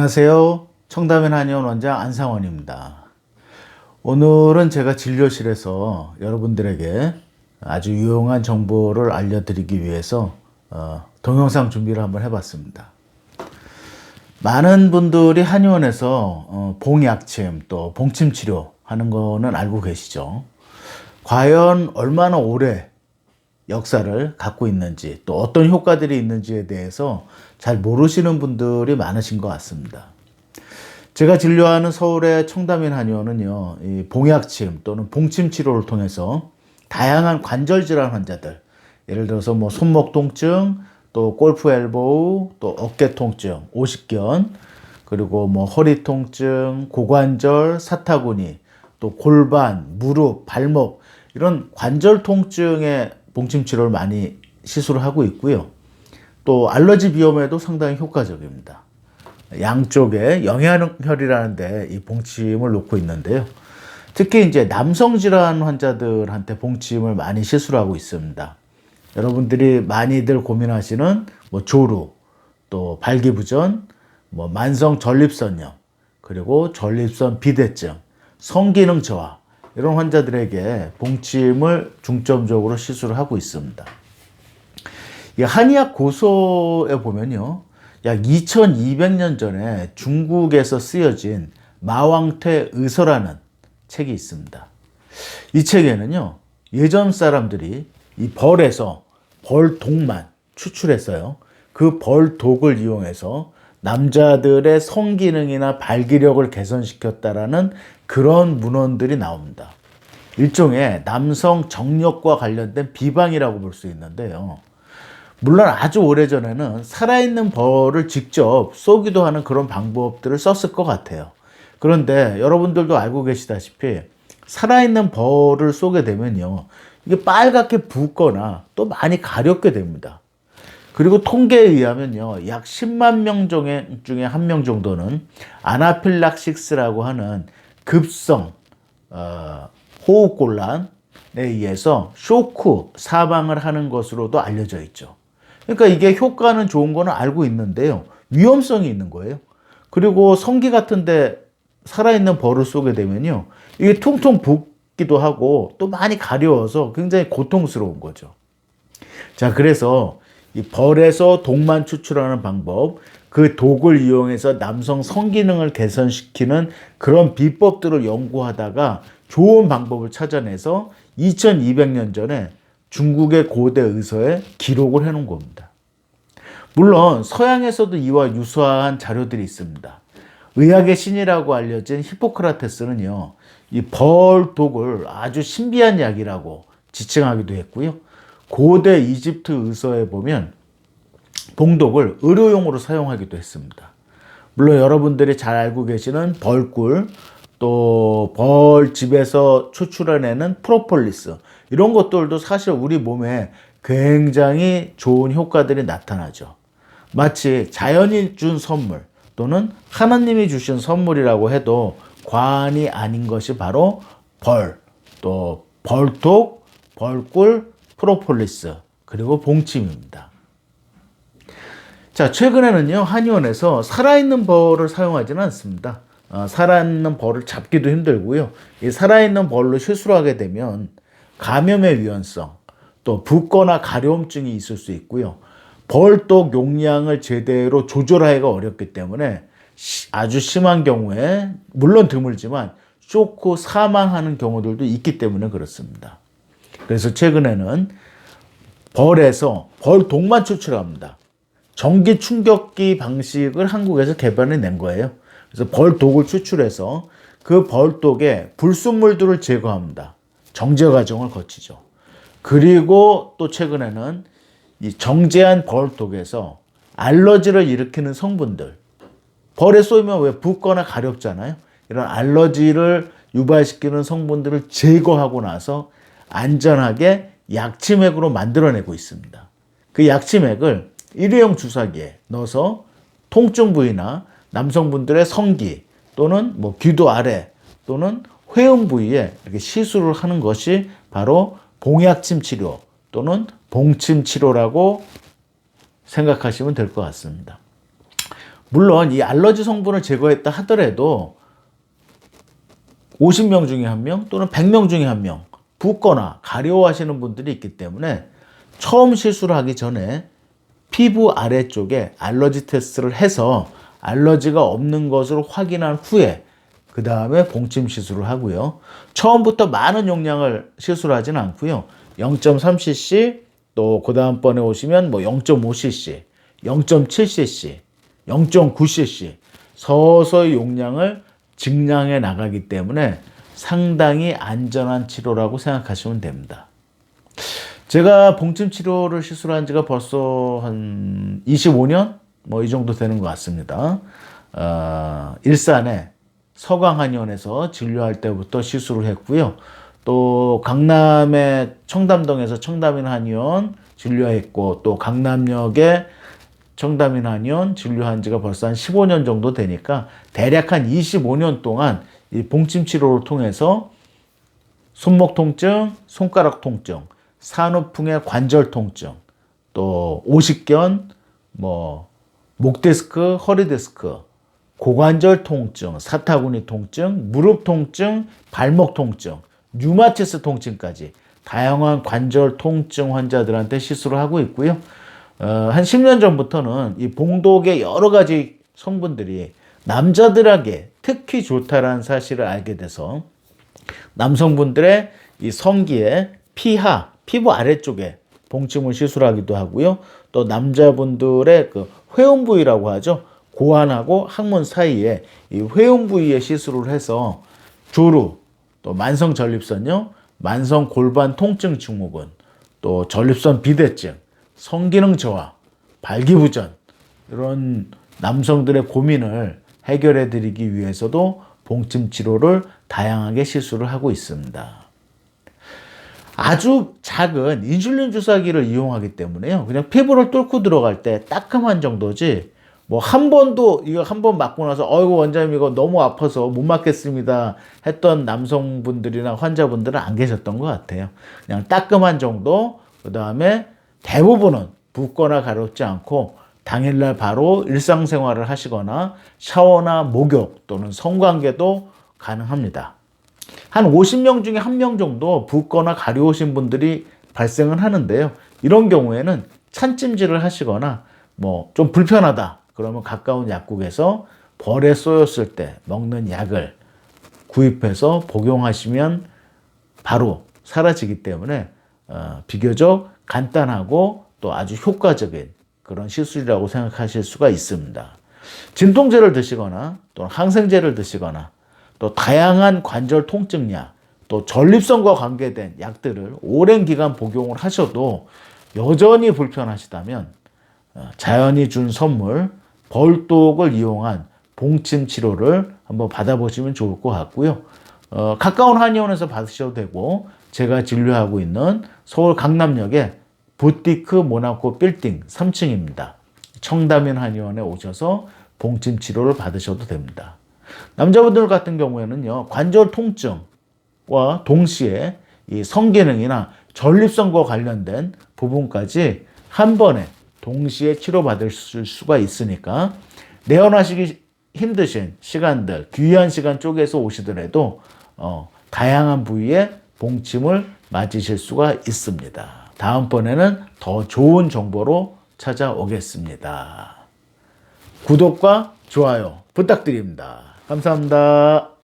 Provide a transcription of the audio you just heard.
안녕하세요. 청담인 한의원 원장 안상원입니다. 오늘은 제가 진료실에서 여러분들에게 아주 유용한 정보를 알려드리기 위해서 동영상 준비를 한번 해봤습니다. 많은 분들이 한의원에서 봉약침 또 봉침 치료 하는 거는 알고 계시죠? 과연 얼마나 오래 역사를 갖고 있는지 또 어떤 효과들이 있는지에 대해서 잘 모르시는 분들이 많으신 것 같습니다. 제가 진료하는 서울의 청담인 한의원은요, 이 봉약침 또는 봉침 치료를 통해서 다양한 관절 질환 환자들, 예를 들어서 뭐 손목 통증, 또 골프 엘보우, 또 어깨 통증, 오십견, 그리고 뭐 허리 통증, 고관절, 사타구니, 또 골반, 무릎, 발목 이런 관절 통증에 봉침 치료를 많이 시술을 하고 있고요. 또 알러지 비염에도 상당히 효과적입니다. 양쪽에 영양혈이라는 데 이 봉침을 놓고 있는데요. 특히 이제 남성 질환 환자들한테 봉침을 많이 시술하고 있습니다. 여러분들이 많이들 고민하시는 뭐 조루, 또 발기부전, 뭐 만성 전립선염, 그리고 전립선 비대증, 성기능 저하 이런 환자들에게 봉침을 중점적으로 시술을 하고 있습니다. 이 한의학 고서에 보면요, 약 2200년 전에 중국에서 쓰여진 마왕퇴 의서라는 책이 있습니다. 이 책에는요, 예전 사람들이 이 벌에서 벌독만 추출했어요. 그 벌독을 이용해서 남자들의 성기능이나 발기력을 개선시켰다라는 그런 문헌들이 나옵니다. 일종의 남성 정력과 관련된 비방이라고 볼 수 있는데요. 물론 아주 오래전에는 살아있는 벌을 직접 쏘기도 하는 그런 방법들을 썼을 것 같아요. 그런데 여러분들도 알고 계시다시피 살아있는 벌을 쏘게 되면요, 이게 빨갛게 붓거나 또 많이 가렵게 됩니다. 그리고 통계에 의하면요, 약 10만 명 중에 1명 정도는 아나필락시스라고 하는 급성 호흡곤란에 의해서 쇼크 사망을 하는 것으로도 알려져 있죠. 그러니까 이게 효과는 좋은 거는 알고 있는데요, 위험성이 있는 거예요. 그리고 성기 같은데 살아있는 벌을 쏘게 되면요, 이게 퉁퉁 붓기도 하고 또 많이 가려워서 굉장히 고통스러운 거죠. 자, 그래서 이 벌에서 독만 추출하는 방법, 그 독을 이용해서 남성 성기능을 개선시키는 그런 비법들을 연구하다가 좋은 방법을 찾아내서 2200년 전에 중국의 고대 의서에 기록을 해놓은 겁니다. 물론 서양에서도 이와 유사한 자료들이 있습니다. 의학의 신이라고 알려진 히포크라테스는요, 이 벌독을 아주 신비한 약이라고 지칭하기도 했고요. 고대 이집트 의서에 보면 봉독을 의료용으로 사용하기도 했습니다. 물론 여러분들이 잘 알고 계시는 벌꿀, 또 벌집에서 추출해내는 프로폴리스 이런 것들도 사실 우리 몸에 굉장히 좋은 효과들이 나타나죠. 마치 자연이 준 선물 또는 하나님이 주신 선물이라고 해도 과언이 아닌 것이 바로 벌, 또 벌독, 벌꿀, 프로폴리스, 그리고 봉침입니다. 자, 최근에는요, 한의원에서 살아있는 벌을 사용하지는 않습니다. 살아있는 벌을 잡기도 힘들고요. 이 살아있는 벌로 시술을 하게 되면 감염의 위험성, 또 붓거나 가려움증이 있을 수 있고요. 벌독 용량을 제대로 조절하기가 어렵기 때문에 아주 심한 경우에, 물론 드물지만 쇼크 사망하는 경우들도 있기 때문에 그렇습니다. 그래서 최근에는 벌에서 벌독만 추출합니다. 전기 충격기 방식을 한국에서 개발해낸 거예요. 그래서 벌독을 추출해서 그 벌독에 불순물들을 제거합니다. 정제 과정을 거치죠. 그리고 또 최근에는 이 정제한 벌독에서 알러지를 일으키는 성분들, 벌에 쏘이면 왜 붓거나 가렵잖아요. 이런 알러지를 유발시키는 성분들을 제거하고 나서 안전하게 약침액으로 만들어내고 있습니다. 그 약침액을 일회용 주사기에 넣어서 통증 부위나 남성분들의 성기 또는 뭐 귀도 아래 또는 회음 부위에 이렇게 시술을 하는 것이 바로 봉약침 치료 또는 봉침 치료라고 생각하시면 될 것 같습니다. 물론 이 알러지 성분을 제거했다 하더라도 50명 중에 1명 또는 100명 중에 1명 붓거나 가려워하시는 분들이 있기 때문에 처음 시술을 하기 전에 피부 아래쪽에 알러지 테스트를 해서 알러지가 없는 것으로 확인한 후에 그 다음에 봉침 시술을 하고요. 처음부터 많은 용량을 시술하지는 않고요. 0.3cc 또 그 다음번에 오시면 뭐 0.5cc, 0.7cc, 0.9cc 서서히 용량을 증량해 나가기 때문에 상당히 안전한 치료라고 생각하시면 됩니다. 제가 봉침 치료를 시술한 지가 벌써 한 25년? 뭐 이 정도 되는 것 같습니다. 일산에 서강한의원에서 진료할 때부터 시술을 했고요. 또 강남의 청담동에서 청담인 한의원 진료했고 또 강남역에 청담인 한의원 진료한 지가 벌써 한 15년 정도 되니까 대략 한 25년 동안 이 봉침 치료를 통해서 손목 통증, 손가락 통증, 산후풍의 관절 통증, 또 오십견, 목 디스크, 허리 디스크, 고관절 통증, 사타구니 통증, 무릎 통증, 발목 통증, 류마티스 통증까지 다양한 관절 통증 환자들한테 시술을 하고 있고요. 한 10년 전부터는 이 봉독의 여러 가지 성분들이 남자들에게 특히 좋다라는 사실을 알게 돼서 남성분들의 이 성기의 피하, 피부 아래쪽에 봉침을 시술하기도 하고요. 또 남자분들의 그 회음 부위라고 하죠. 고환하고 항문 사이에 이 회음 부위에 시술을 해서 조루, 또 만성 전립선요, 만성 골반 통증 증후군, 또 전립선 비대증, 성기능 저하, 발기부전 이런 남성들의 고민을 해결해 드리기 위해서도 봉침 치료를 다양하게 시술을 하고 있습니다. 아주 작은 인슐린 주사기를 이용하기 때문에요. 그냥 피부를 뚫고 들어갈 때 따끔한 정도지 뭐 한 번도 이거 한 번 맞고 나서 어이구 원장님 이거 너무 아파서 못 맞겠습니다 했던 남성분들이나 환자분들은 안 계셨던 것 같아요. 그냥 따끔한 정도, 그 다음에 대부분은 붓거나 가렵지 않고 당일날 바로 일상생활을 하시거나 샤워나 목욕 또는 성관계도 가능합니다. 한 50명 중에 1명 정도 붓거나 가려우신 분들이 발생을 하는데요. 이런 경우에는 찬찜질을 하시거나 뭐 좀 불편하다 그러면 가까운 약국에서 벌에 쏘였을 때 먹는 약을 구입해서 복용하시면 바로 사라지기 때문에 비교적 간단하고 또 아주 효과적인 그런 시술이라고 생각하실 수가 있습니다. 진통제를 드시거나 또 항생제를 드시거나 또 다양한 관절 통증약, 또 전립선과 관계된 약들을 오랜 기간 복용을 하셔도 여전히 불편하시다면 자연이 준 선물 벌독을 이용한 봉침 치료를 한번 받아보시면 좋을 것 같고요. 가까운 한의원에서 받으셔도 되고 제가 진료하고 있는 서울 강남역에 부티크 모나코 빌딩 3층입니다. 청담인 한의원에 오셔서 봉침 치료를 받으셔도 됩니다. 남자분들 같은 경우에는요, 관절 통증과 동시에 이 성기능이나 전립선과 관련된 부분까지 한 번에 동시에 치료받을 수가 있으니까 내원하시기 힘드신 시간들, 귀한 시간 쪼개서 오시더라도 다양한 부위에 봉침을 맞으실 수가 있습니다. 다음번에는 더 좋은 정보로 찾아오겠습니다. 구독과 좋아요 부탁드립니다. 감사합니다.